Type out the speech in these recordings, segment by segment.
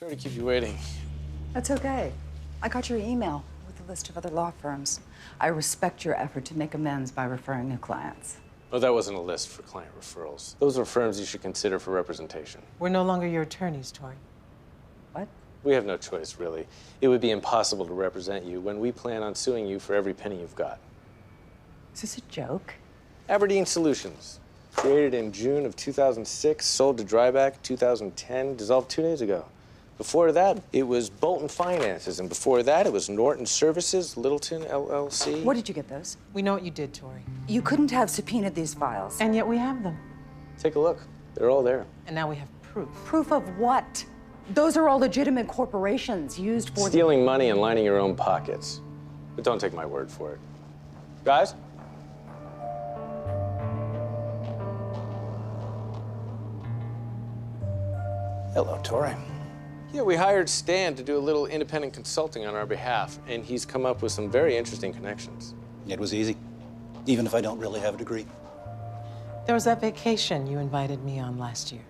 Sorry to keep you waiting. That's okay. I got your email with a list of other law firms. I respect your effort to make amends by referring new clients. Oh, that wasn't a list for client referrals. Those are firms you should consider for representation. We're no longer your attorneys, Tori. What? We have no choice, really. It would be impossible to represent you when we plan on suing you for every penny you've got. Is this a joke? Aberdeen Solutions. Created in June of 2006, sold to Dryback 2010, dissolved 2 days ago. Before that, it was Bolton Finances, and before that, it was Norton Services, Littleton, LLC. Where did you get those? We know what you did, Tori. You couldn't have subpoenaed these files. And yet we have them. Take a look. They're all there. And now we have proof. Proof of what? Those are all legitimate corporations used for stealing money and lining your own pockets. But don't take my word for it. Guys? Hello, Tori. Yeah, we hired Stan to do a little independent consulting on our behalf, and he's come up with some very interesting connections. It was easy, even if I don't really have a degree. There was that vacation you invited me on last year.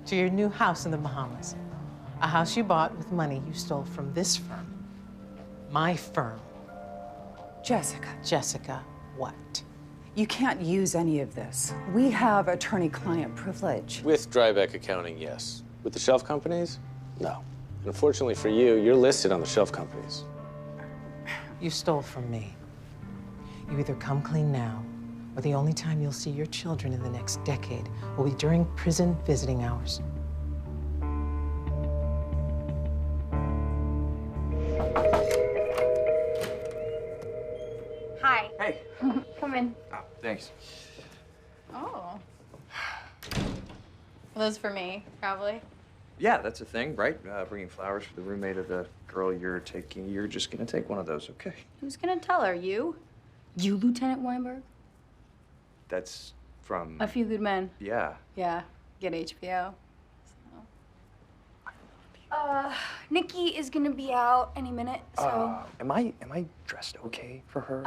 To your new house in the Bahamas. A house you bought with money you stole from this firm. My firm. Jessica. Jessica, what? You can't use any of this. We have attorney-client privilege. With Dryback Accounting, yes. With the shelf companies, no. And unfortunately for you, you're listed on the shelf companies. You stole from me. You either come clean now, or the only time you'll see your children in the next decade will be during prison visiting hours. Hi. Hey. Come in. Oh, thanks. Oh. Those for me, probably. Yeah, that's a thing, right? Bringing flowers for the roommate of the girl you're taking. You're just gonna take one of those, okay? Who's gonna tell her? You? You, Lieutenant Weinberg? That's from... A Few Good Men. Yeah. Yeah, get HBO. So. Nikki is gonna be out any minute, so... Am I dressed okay for her?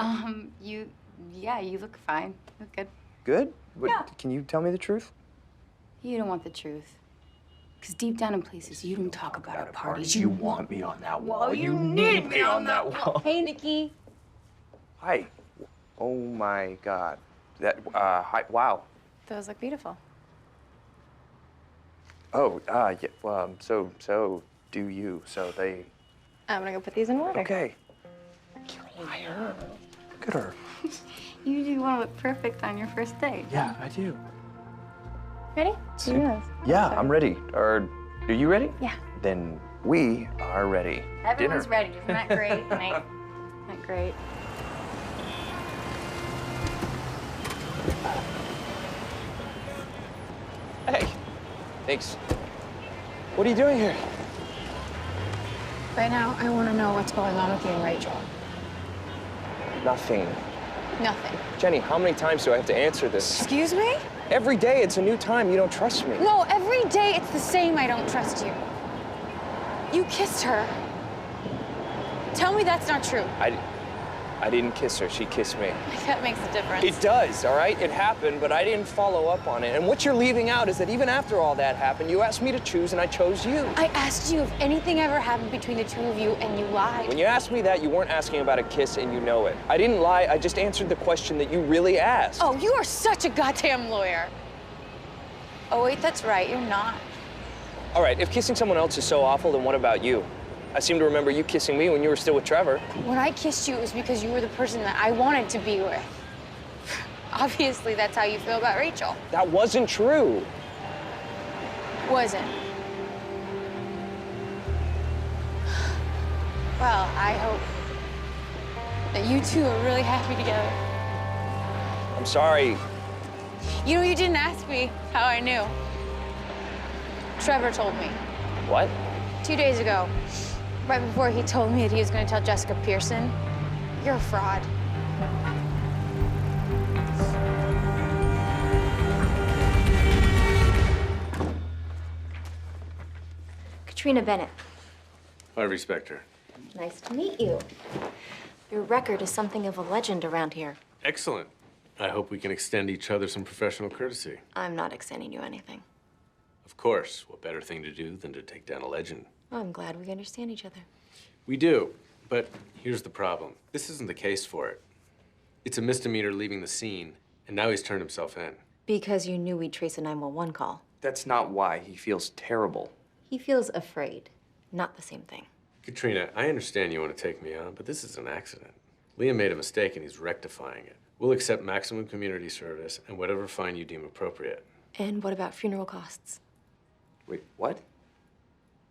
Yeah, you look fine. You look good. Good? But Yeah. Can you tell me the truth? You don't want the truth. Because deep down in places, you don't talk about at parties. You want me on that wall. Well, you need me on that wall. Hey, Nikki. Hi. Oh, my God. Hi, wow. Those look beautiful. Oh, yeah, so do you. So they... I'm gonna go put these in water. Okay. You're a liar. Look at her. You do want to look perfect on your first date. Yeah, I do. Ready? Yes. Yeah, I'm ready. Are you ready? Yeah. Then we are ready. Everyone's Dinner. ready. Isn't that great? Isn't that great? Hey, thanks. What are you doing here? Right now, I want to know what's going on with you and Rachel. Nothing. Nothing. Jenny, how many times do I have to answer this? Excuse me? Every day it's a new time. You don't trust me. No, every day it's the same. I don't trust you. You kissed her. Tell me that's not true. I didn't kiss her. She kissed me. That makes a difference. It does, all right? It happened, but I didn't follow up on it. And what you're leaving out is that even after all that happened, you asked me to choose, and I chose you. I asked you if anything ever happened between the two of you, and you lied. When you asked me that, you weren't asking about a kiss, and you know it. I didn't lie. I just answered the question that you really asked. Oh, you are such a goddamn lawyer. Oh, wait, that's right. You're not. All right, if kissing someone else is so awful, then what about you? I seem to remember you kissing me when you were still with Trevor. When I kissed you, it was because you were the person that I wanted to be with. Obviously, that's how you feel about Rachel. That wasn't true. Wasn't. Well, I hope that you two are really happy together. I'm sorry. You know, you didn't ask me how I knew. Trevor told me. What? 2 days ago, right before he told me that he was going to tell Jessica Pearson. You're a fraud. Katrina Bennett. Harvey Specter. Nice to meet you. Your record is something of a legend around here. Excellent. I hope we can extend each other some professional courtesy. I'm not extending you anything. Of course. What better thing to do than to take down a legend? Oh, I'm glad we understand each other. We do, but here's the problem. This isn't the case for it. It's a misdemeanor leaving the scene, and now he's turned himself in. Because you knew we'd trace a 911 call. That's not why. He feels terrible. He feels afraid. Not the same thing. Katrina, I understand you want to take me on, but this is an accident. Liam made a mistake and he's rectifying it. We'll accept maximum community service and whatever fine you deem appropriate. And what about funeral costs? Wait, what?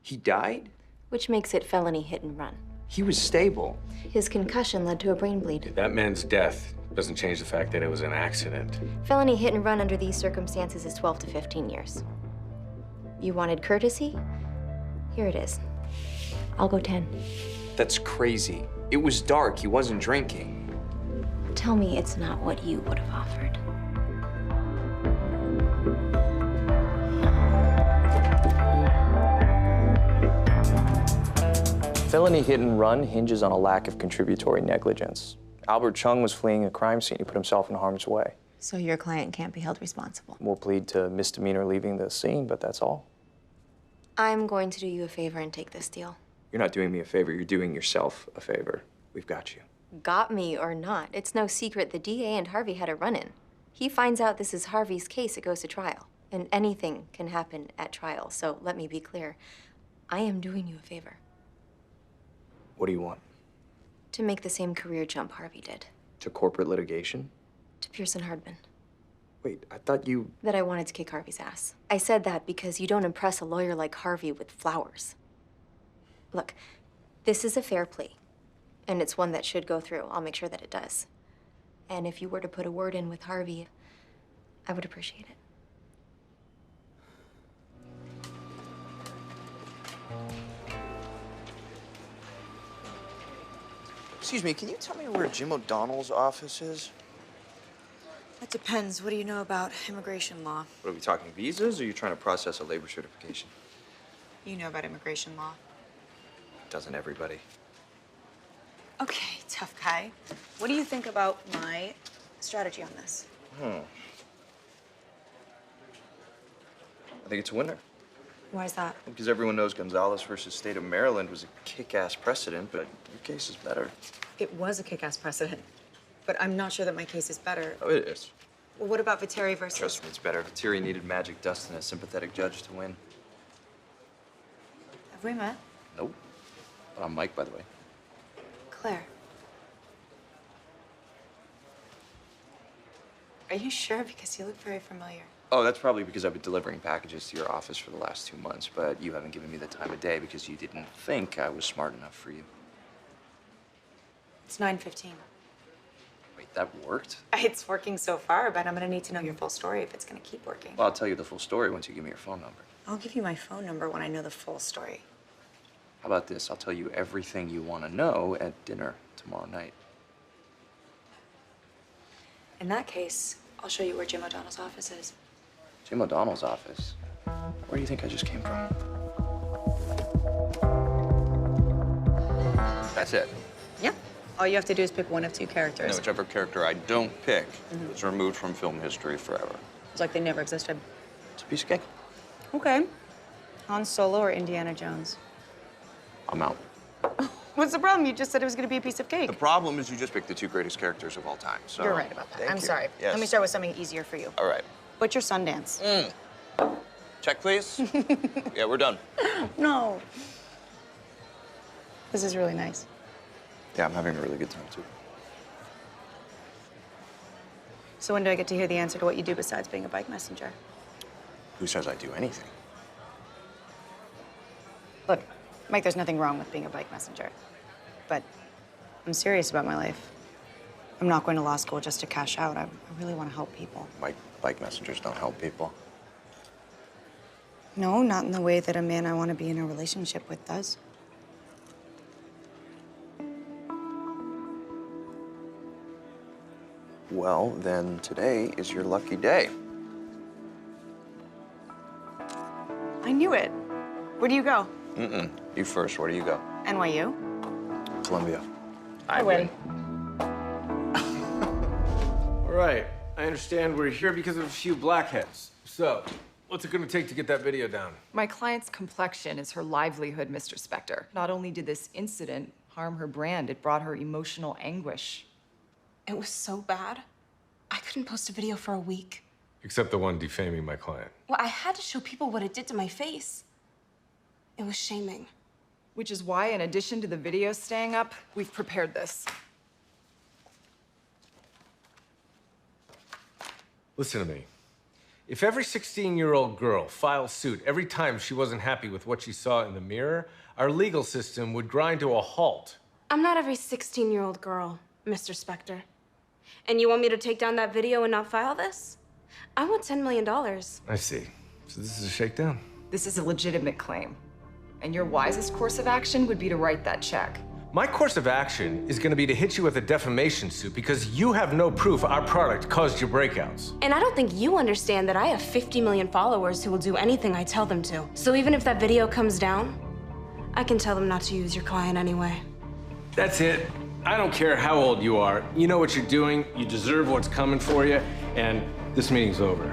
He died? Which makes it felony hit and run. He was stable. His concussion led to a brain bleed. That man's death doesn't change the fact that it was an accident. Felony hit and run under these circumstances is 12 to 15 years. You wanted courtesy? Here it is. I'll go 10. That's crazy. It was dark. He wasn't drinking. Tell me it's not what you would have offered. Felony hit and run hinges on a lack of contributory negligence. Albert Chung was fleeing a crime scene. He put himself in harm's way. So your client can't be held responsible? We'll plead to misdemeanor leaving the scene, but that's all. I'm going to do you a favor and take this deal. You're not doing me a favor. You're doing yourself a favor. We've got you. Got me or not, it's no secret the DA and Harvey had a run-in. He finds out this is Harvey's case, it goes to trial. And anything can happen at trial, so let me be clear. I am doing you a favor. What do you want? To make the same career jump Harvey did. To corporate litigation? To Pearson Hardman. Wait, I thought you... That I wanted to kick Harvey's ass. I said that because you don't impress a lawyer like Harvey with flowers. Look, this is a fair plea. And it's one that should go through. I'll make sure that it does. And if you were to put a word in with Harvey, I would appreciate it. Excuse me, can you tell me where Jim O'Donnell's office is? That depends. What do you know about immigration law? What, are we talking visas, or are you trying to process a labor certification? You know about immigration law. Doesn't everybody? Okay, tough guy. What do you think about my strategy on this? I think it's a winner. Why is that? Because everyone knows Gonzalez versus State of Maryland was a kick-ass precedent, but your case is better. It was a kick-ass precedent, but I'm not sure that my case is better. Oh, it is. Well, what about Viteri versus... Trust me, it's better. Terry needed magic dust and a sympathetic judge to win. Have we met? Nope. But I'm Mike, by the way. Claire. Are you sure? Because you look very familiar. Oh, that's probably because I've been delivering packages to your office for the last 2 months, but you haven't given me the time of day because you didn't think I was smart enough for you. It's 9:15. Wait, that worked? It's working so far, but I'm gonna need to know your full story if it's gonna keep working. Well, I'll tell you the full story once you give me your phone number. I'll give you my phone number when I know the full story. How about this? I'll tell you everything you want to know at dinner tomorrow night. In that case, I'll show you where Jim O'Donnell's office is. Jim O'Donnell's office? Where do you think I just came from? That's it. Yeah. All you have to do is pick one of two characters. And whichever character I don't pick is removed from film history forever. It's like they never existed. It's a piece of cake. Okay. Han Solo or Indiana Jones? I'm out. What's the problem? You just said it was going to be a piece of cake. The problem is you just picked the two greatest characters of all time, so... You're right about that. Thank I'm you. sorry. Yes. Let me start with something easier for you. All right. What's your Sundance? Check, please. Yeah, we're done. No. This is really nice. Yeah, I'm having a really good time, too. So when do I get to hear the answer to what you do besides being a bike messenger? Who says I do anything? Look, Mike, there's nothing wrong with being a bike messenger. But I'm serious about my life. I'm not going to law school just to cash out. I really want to help people. Bike messengers don't help people. No, not in the way that a man I want to be in a relationship with does. Well, then today is your lucky day. I knew it. Where do you go? You first. Where do you go? NYU. Columbia. I win. All right, I understand we're here because of a few blackheads. So, What's it gonna take to get that video down? My client's complexion is her livelihood, Mr. Specter. Not only did this incident harm her brand, it brought her emotional anguish. It was so bad. I couldn't post a video for a week. Except the one defaming my client. Well, I had to show people what it did to my face. It was shaming. Which is why, in addition to the video staying up, we've prepared this. Listen to me. If every 16-year-old girl filed suit every time she wasn't happy with what she saw in the mirror, our legal system would grind to a halt. I'm not every 16-year-old girl, Mr. Specter. And you want me to take down that video and not file this? I want $10 million. I see. So this is a shakedown? This is a legitimate claim. And your wisest course of action would be to write that check. My course of action is gonna be to hit you with a defamation suit because you have no proof our product caused your breakouts. And I don't think you understand that I have 50 million followers who will do anything I tell them to. So even if that video comes down, I can tell them not to use your client anyway. That's it. I don't care how old you are. You know what you're doing, you deserve what's coming for you, and this meeting's over.